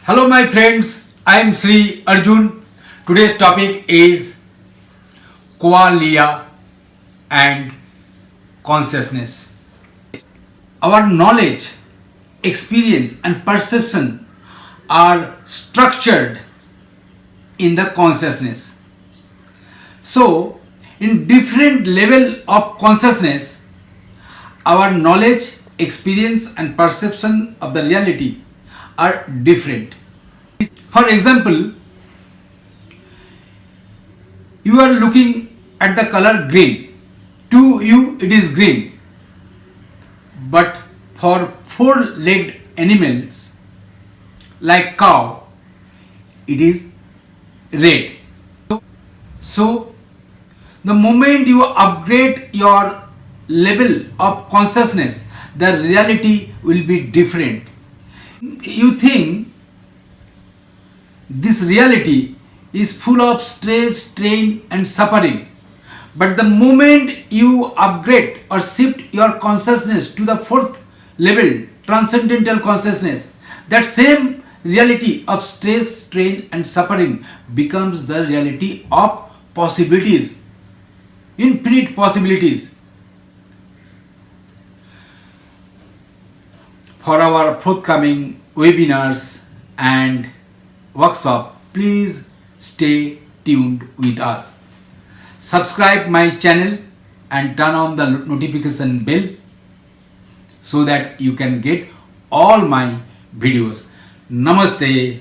Hello my friends, I am Sri Arjun. Today's topic is qualia and consciousness. Our knowledge, experience and perception are structured in the consciousness. So, in different level of consciousness, our knowledge, experience and perception of the reality are different. For example, you are looking at the color green. To you it is green, but for four-legged animals like cow, it is red. So, the moment you upgrade your level of consciousness, the reality will be different. You think this reality is full of stress, strain and suffering. But the moment you upgrade or shift your consciousness to the fourth level, transcendental consciousness, that same reality of stress, strain and suffering becomes the reality of possibilities, infinite possibilities. For our forthcoming webinars and workshop, please stay tuned with us. Subscribe my channel and turn on the notification bell so that you can get all my videos. Namaste.